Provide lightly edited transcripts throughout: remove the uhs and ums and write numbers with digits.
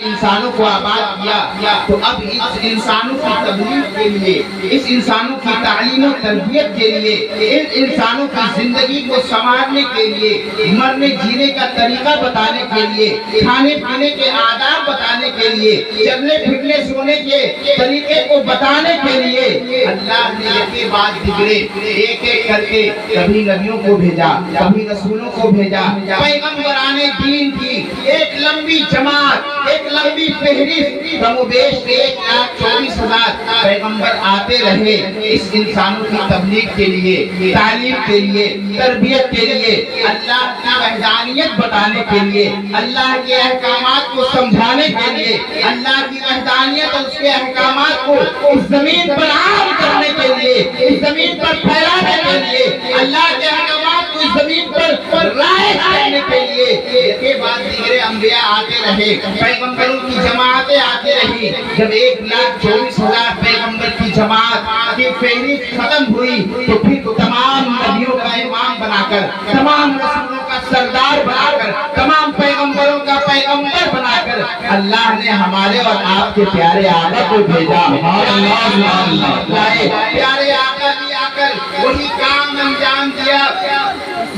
انسانوں کو آباد کیا تو اب اس انسانوں کی تبلیغ کے لیے، اس انسانوں کی تعلیم و تربیت کے لیے، ان انسانوں کی زندگی کو سنوارنے کے لیے، مرنے جینے کا طریقہ بتانے کے لیے، کھانے پینے کے آداب بتانے کے لیے، چلنے پھرنے سونے کے طریقے کو بتانے کے لیے اللہ نے یہ بات دیگرے ایک ایک کر کے کبھی نبیوں کو بھیجا، کبھی رسولوں کو بھیجا، پیغمبران دین کی ایک لمبی جماعت، ایک لمبی فہرست، کم و بیش 1,24,000 پیغمبر آتے رہے اس انسانوں کی تبلیغ کے لیے، تعلیم کے لیے، تربیت کے لیے، اللہ کی وحدانیت بتانے کے لیے، اللہ کے احکامات کو سمجھانے کے لیے، اللہ کی وحدانیت اور اس کے احکامات کو اس زمین پر عام کرنے کے لیے، اس زمین پر پھیلانے کے لیے، اللہ کے احکامات کو اس زمین پر رائج کرنے کے لیے یہ بات دیگر انبیاء آتے رہے، پیغمبروں کی جماعتیں آتے رہی۔ جب 1,24,000 پیغمبر کی جماعت کی فہرست ختم ہوئی تو پھر تمام نبیوں کا امام بنا کر، تمام رسولوں کا سردار بنا کر، تمام پیغمبروں کا پیغمبر بنا کر اللہ نے ہمارے اور آپ کے پیارے آقا کو بھیجا۔ پیارے آقا نے آ کر وہی کام انجام دیا،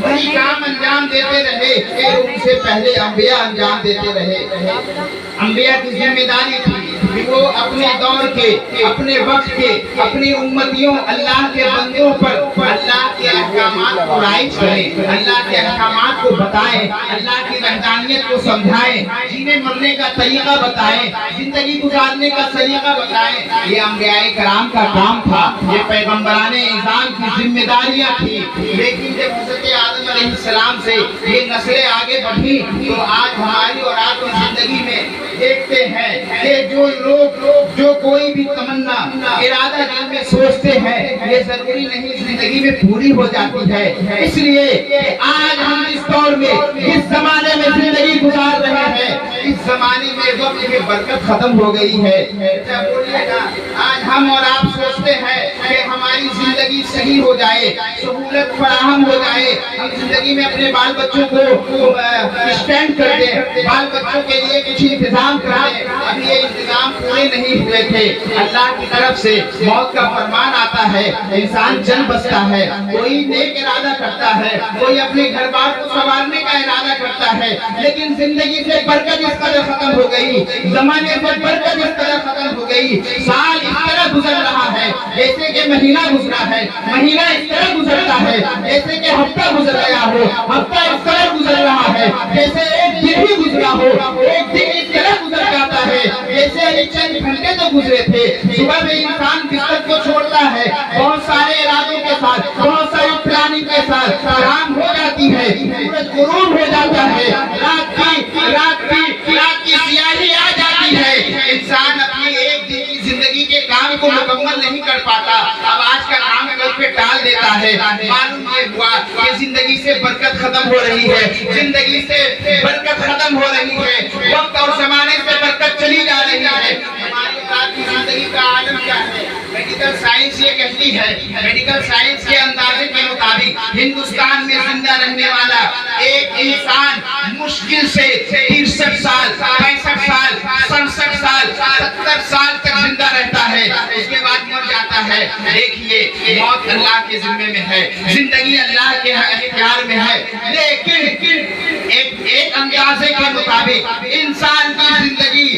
وہی کام انجام دیتے رہے جو ان سے پہلے انبیاء انجام دیتے رہے۔ انبیاء کی ذمہ داری تھی کہ وہ اپنے دور کے، اپنے وقت کے، اپنی امتیوں، اللہ کے بندوں پر اللہ کے احکامات کو رائج کریں، اللہ کے احکامات کو بتائیں، اللہ کی وحدانیت کو سمجھائیں، جینے مرنے کا طریقہ بتائیں، زندگی گزارنے کا طریقہ بتائیں۔ یہ انبیاء کرام کا کام تھا، یہ پیغمبران اعظام کی ذمہ داریاں تھی۔ لیکن جب حضرت آدم علیہ السلام سے یہ نسلیں آگے بڑھی تو آج ہماری اور آپ کی زندگی میں دیکھتے ہیں کہ جو لوگ جو کوئی بھی تمنا ارادہ دل میں سوچتے ہیں یہ ضروری نہیں زندگی میں پوری ہو جاتی ہے۔ اس لیے آج ہم اس دور میں اس زمانے میں زندگی گزار رہے ہیں، اس زمانے میں وقت کی برکت ختم ہو گئی ہے۔ آج ہم اور آپ سوچتے ہیں کہ ہماری زندگی صحیح ہو جائے، سہولت فراہم ہو جائے، ہم زندگی میں اپنے بال بچوں کو اسٹینڈ کر دیں، بال بچوں کے لیے کچھ انتظام کر دیں۔ اب یہ انتظام پورے نہیں ہوئے تھے، اللہ کی طرف سے موت کا فرمان آتا ہے، انسان چل بستا ہے، کوئی نیک ارادہ کرتا ہے، کوئی اپنے گھر بار کو سنوارنے کا ارادہ کرتا ہے، لیکن زندگی سے برکت اس قدر ختم ہو گئی، زمانے سے برکت اس قدر ختم ہو گئی، سال اس طرح گزر رہا ہے جیسے کہ مہینہ گزرا ہے، مہینہ اس طرح گزرتا ہے جیسے کہ ہفتہ گزر گیا ہو، ہفتہ اس طرح گزر رہا ہے جیسے ایک دن ہی گزرا ہو، ایک دن اس طرح گزر جاتا ہے جیسے ابھی چند گھنٹے تو گزرے تھے۔ صبح میں انسان بستر کو چھوڑتا ہے، بہت سارے ارادوں کے ساتھ، بہت ساری پلاننگ کے ساتھ شام ہو جاتی ہے، سورج غروب ہو جاتا ہے، رات کی سیاہی آ جاتی ہے، انسان اپنی ایک دن کی زندگی کے کام کو مکمل نہیں کر پاتا، اب آج کا کام کل پہ ٹال دیتا ہے۔ معلوم یہ ہوا کہ زندگی سے برکت ختم ہو رہی ہے، زندگی سے برکت ختم ہو رہی ہے، وقت اور زمانے سے برکت چلی جا رہی ہے۔ ہماری آپ کی زندگی کا عالم کیا ہے؟ میڈیکل سائنس یہ کہتی ہے، میڈیکل سائنس کے اندازے کے مطابق ہندوستان میں زندہ رہنے والا ایک انسان مشکل سے 63 سال، 65 سال، 67 سال، 70 سال تک زندہ رہتا ہے، اس کے بعد مر جاتا ہے۔ دیکھیے موت اللہ کے ذمے میں ہے، زندگی اللہ کے اختیار میں ہے، لیکن ایک اندازے کے مطابق انسان کی زندگی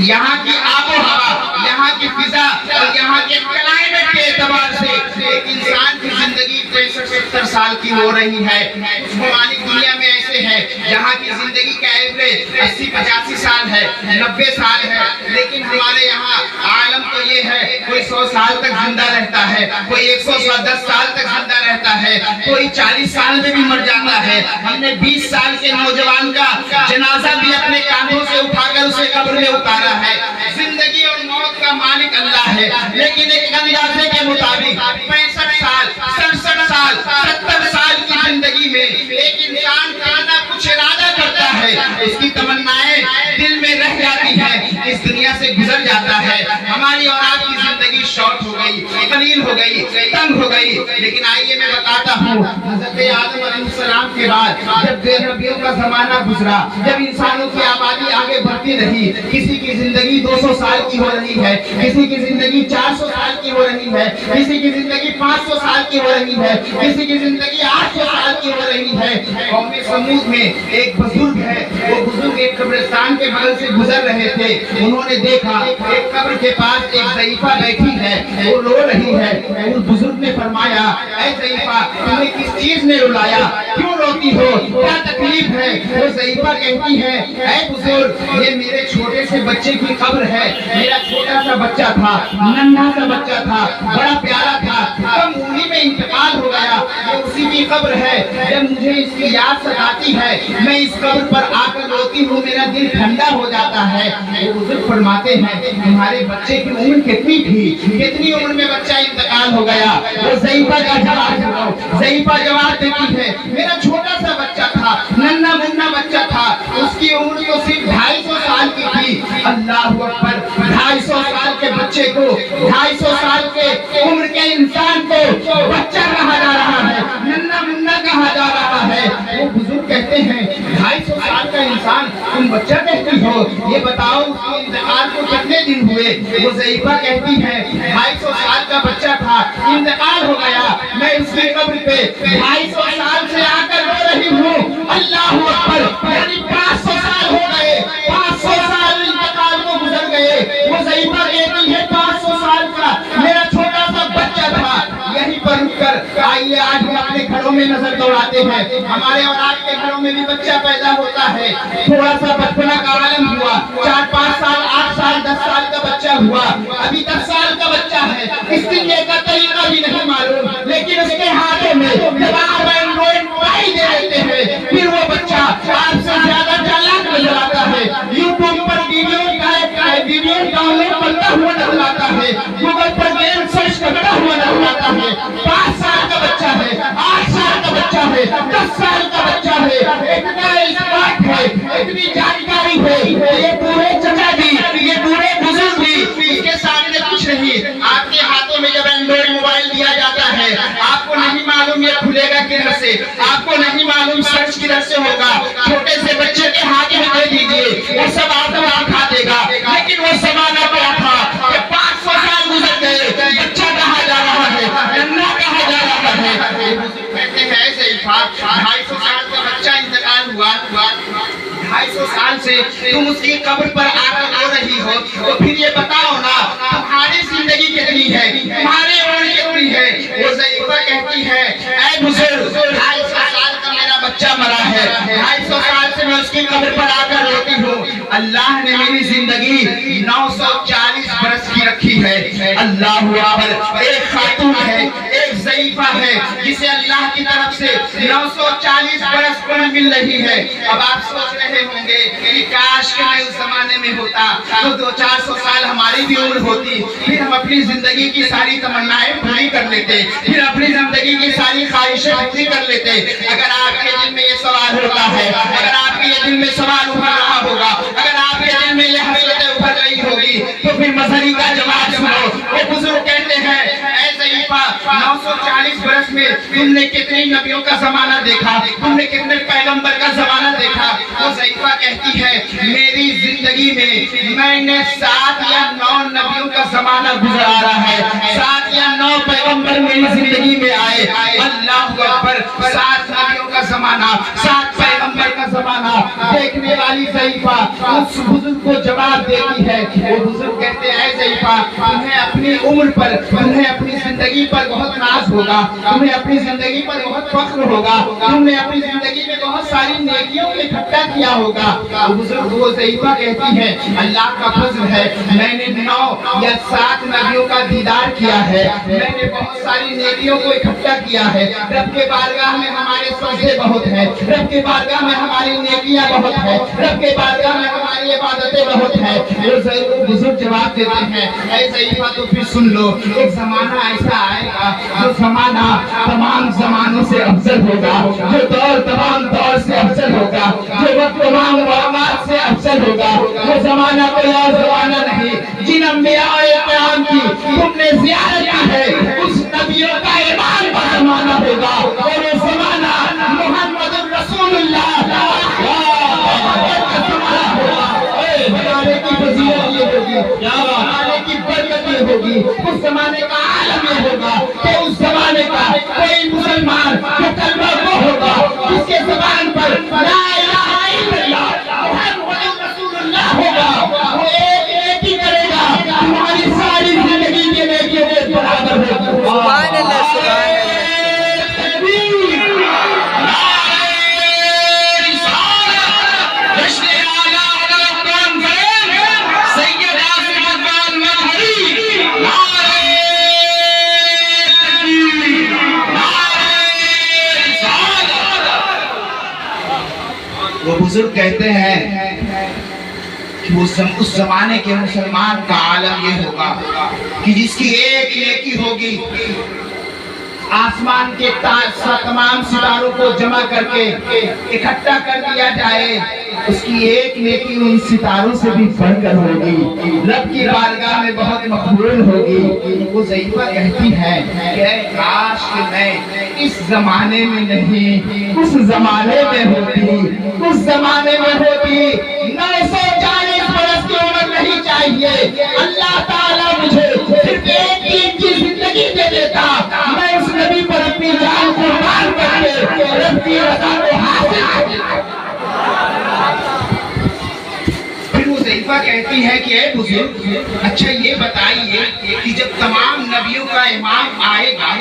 یہاں کی آب و ہوا، یہاں کی فضا اور یہاں کے کلائمیٹ کے اعتبار سے ایک انسان کی زندگی 65-70 سال کی ہو رہی ہے۔ کچھ ممالک دنیا میں ایسے ہیں جہاں کی زندگی کا ایوریج 80-85 سال ہے، 90 سال ہے، لیکن ہمارے یہاں عالم تو یہ ہے کوئی 100 سال تک زندہ رہتا ہے، کوئی 110 سال تک زندہ رہتا ہے، کوئی 40 سال میں بھی مر جاتا ہے۔ ہم نے 20 سال کے نوجوان کا جنازہ بھی اپنے کاندھوں سے اٹھا کر اسے قبر میں اتارا ہے۔ زندگی اور موت کا مالک اللہ ہے، لیکن ایک اندازے کے مطابق 65 سال، 67 سال، 70 سال کی زندگی میں ایک انسان کرنا کچھ ارادہ کرتا ہے، اس کی تمنائیں دل میں رہ جاتی ہیں، اس دنیا سے گزر جاتا ہے۔ ہماری اور آپ کی زندگی زندگی شارٹ ہو گئی، قلیل ہو گئی، تنگ ہو گئی. لیکن آئیے میں بتاتا ہوں، حضرت آدم علیہ السلام کے بعد جب بے نبیوں کا زمانہ گزرا، جب انسانوں کی آبادی آگے بڑھتی رہی، کسی کی زندگی 200 سال کی ہو رہی ہے، کسی کی زندگی 400 سال کی ہو رہی ہے، کسی کی زندگی 500 سال کی ہو رہی ہے، کسی کی زندگی 800 سال کی ہو رہی ہے. قوم سمود میں ایک بزرگ ہے، وہ بزرگ ایک قبرستان کے بغل سے گزر رہے تھے. انہوں نے دیکھا ایک قبر کے پاس ایک ضعیفہ بیٹھی ہے، وہ رو رہی ہے. اس بزرگ نے فرمایا، اے ضعیفہ تمہیں کس چیز نے رلایا، کیوں روتی ہو، کیا تکلیف ہے؟ وہ ضعیفہ کہتی ہے، اے بزرگ یہ میرے چھوٹے سے بچے کی قبر ہے. میرا چھوٹا سا بچہ تھا، ننھا سا بچہ تھا، بڑا پیارا تھا، کم عمری میں انتقال ہو گیا. یہ اسی کی قبر ہے. جب مجھے اس کی یاد ستاتی ہے میں اس قبر پر آ کر روتی ہوں، میرا دل ٹھنڈا ہو جاتا ہے. وہ بزرگ فرماتے ہیں تمہارے بچے کی عمر کتنی تھی، کتنی عمر میں بچہ انتقال ہو گیا؟ وہ ضعیفہ کا جواب سنو. ضعیفہ جواب دیتی ہے میرا چھوٹا سا بچہ تھا، ننھا منھا بچہ تھا، اس کی عمر تو صرف 250 سال کی تھی. اللہ اکبر، 250 سال کے بچے کو، 250 سال کے عمر کے انسان کو بچہ کہا جا رہا ہے، ننھا منھا کہا جا رہا ہے. وہ بزرگ کہتے ہیں 250 سال کا انسان تم بچہ کہتی ہو، یہ بتاؤ اس کے انتقال کو کتنے دن ہوئے؟ وہ ضعیفہ کہتی ہے 250 سال کا بچہ تھا، انتقال ہو گیا. میں اس کی قبر پہ 250 سال سے آ کر رو رہی ہوں. اللہ اکبر، یعنی 500 سال ہو گئے، 500 سال انتقال کو گزر گئے. وہ ضعیفہ کہتی ہے 500 سال کا میرا چھوٹا سا بچہ تھا. یہیں پر رک کر آئیے آج ہم اپنے گھروں میں نظر دوڑاتے ہیں. ہمارے اور آپ کے گھروں میں بھی بچہ پیدا ہوتا ہے، تھوڑا سا بچپنا کا عالم ہوا، 4-5 سال، 8 سال، 10 سال کا بچہ ہوا، ابھی 10 سال کا بچہ ہے، استنجے کا طریقہ بھی نہیں معلوم، لیکن اس کے ہاتھوں میں جب آپ اینڈرائڈ موبائل دے دیتے ہیں پھر وہ بچہ آپ سے زیادہ چالاک نظر آتا ہے. یوٹیوب پر ویڈیو ڈاؤن لوڈ کرتا ہوا نظر آتا ہے، گوگل پر گیم سرچ کرتا ہوا نظر آتا ہے. 5 سال کا بچہ ہے، 8 سال کا بچہ ہے، 10 سال کا بچہ ہے، اتنا اسمارٹ ہے، اتنی جانکاری ہے. یہ پورے چچا جی، یہ پورے بزرگ بھی اس کے سامنے کچھ نہیں. آپ کے ہاتھوں میں جب اینڈرائڈ موبائل دیا جاتا ہے آپ کو نہیں معلوم یہ کھلے گا کدھر سے، آپ کو نہیں معلوم سرچ کدھر سے ہوگا. چھوٹے سے بچے کے ہاتھ میں دے دیجیے، وہ سب آپ کھا دے گا. لیکن وہ زمانہ کیا تھا کہ 500 سال گزر گئے، بچہ کہا جا رہا ہے، ننھا کہا جا رہا ہے. کہتے ہیں ایسے ہی 250 سال کا بچہ انتقال ہوا، 250 سال سے تم اس کی قبر پر آ کر رو رہی ہو. تو پھر یہ بتاؤ نا تمہاری زندگی کتنی ہے، تمہاری عمر کتنی ہے؟ وہ ضعیفہ کہتی ہے اے بزرگ 250 سال کا میرا بچہ مرا ہے، 250 سال سے میں اس کی قبر پر آ کر روتی ہوں. اللہ نے میری زندگی 940 برس کی رکھی ہے. اللہ اکبر. ایک خاتون ہے، ایک ضعیفہ ہے جسے اللہ کی طرف سے 940 برس عمر مل رہی ہے. اب آپ سوچ رہے ہوں گے کہ کاش کہ میں اس زمانے میں ہوتا تو 200-400 سال ہماری بھی عمر ہوتی، پھر ہم اپنی زندگی کی ساری تمنائیں پوری کر لیتے، پھر اپنی زندگی کی ساری خواہشیں پوری کر لیتے. اگر آپ کے دل میں یہ سوال ہوتا ہے، اگر آپ کے دل میں سوال ابھر رہا ہوگا، اگر آپ کے دل میں یہ حسرتیں ابھر رہی ہوگی تو پھر مظہری کا جواب سنو. وہ بزرگ کہتے ہیں اے ضعیفہ 940 برس میں تم نے کتنے نبیوں کا زمانہ دیکھا، تم نے کتنے پیغمبر کا زمانہ دیکھا؟ وہ ضعیفہ کہتی ہے میری زندگی میں نے 7 یا 9 نبیوں کا زمانہ گزارا ہے، 7 یا 9 پیغمبر میری زندگی میں آئے. اللہ اکبر. 7 نبیوں کا زمانہ، 7 پیغمبر کا زمانہ. دیکھنے والی ضعیفہ اس بزرگ کو جواب دیتی ہے. وہ بزرگ کہتے ہیں اے ضعیفہ تمہیں اپنی عمر پر، تمہیں اپنی زندگی پر بہت ناز ہوگا، تمہیں اپنی زندگی پر بہت فخر ہوگا، تم نے اپنی زندگی میں بہت ساری نیکیوں کو اکٹھا کیا ہوگا. وہ بزرگ وہ ضعیفہ کہتی ہے اللہ کا فضل ہے میں نے 9 یا 7 نبیوں کا دیدار کیا ہے، میں نے بہت ساری نیکیوں کو اکٹھا کیا ہے. رب کے بارگاہ میں ہمارے سجدے بہت ہیں، رب کے بارگاہ میں ہماری نیکیاں بہت ہیں، رب کے بارگاہ میں ہماری عبادتیں بہت ہیں. وہ بزرگ جواب دیتے ہیں اے ضعیفہ تو پھر سن لو، ایک زمانہ ایسا آئے گا جو زمانہ تمام زمانوں سے افضل ہوگا، جو دور تمام دور سے افضل ہوگا، جو وقت تمام اوقات سے افضل ہوگا. وہ زمانہ کوئی اور زمانہ نہیں جن انبیاء کرام کی تم نے زیارت کی ہے اس نبیوں کا ایمان کا زمانہ ہوگا اور وہ زمانہ محمد رسول اللہ کی فضیلت یہ ہوگی، زمانے کی برکت یہ ہوگی، اس زمانے کا عالم یہ ہوگا کہ اس زمانے کا کوئی مسلمان جو کلمہ گو ہوگا اس کے زبان پر لا الہ الا اللہ محمد رسول اللہ ہوگا، وہ ایک نیکی کرے گا ہماری ساری زندگی کے نیکی کے برابر ہوگی۔ سبحان اللہ سبحان اللہ۔ وہ بزرگ کہتے ہیں کہ اس زمانے کے مسلمان کا عالم یہ ہوگا کہ جس کی ایک نیکی ہوگی آسمان کے تمام ستاروں کو جمع کر کے اکٹھا کر دیا جائے، اس کی ایک نیکی ان ستاروں سے بھی بڑھ کر ہوگی، رب کی بارگاہ میں بہت مقبول ہوگی۔ وہ ضعیفہ کہتی ہے کہ اے کاش کہ میں اس زمانے میں نہیں اس زمانے میں ہوتی، اس زمانے میں ہوتی۔ 940 برس کی عمر نہیں چاہیے، اللہ تعالیٰ مجھے صرف ایک دن کی زندگی دے دیتا، میں اس نبی پر اپنی جان قربان کر کے رب کی رضا کو حاصل کرتا۔ پھر وہ ضعیفہ کہتی ہے کہ اے بزرگ اچھا یہ بتائیے کہ جب تمام نبیوں کا امام آئے گا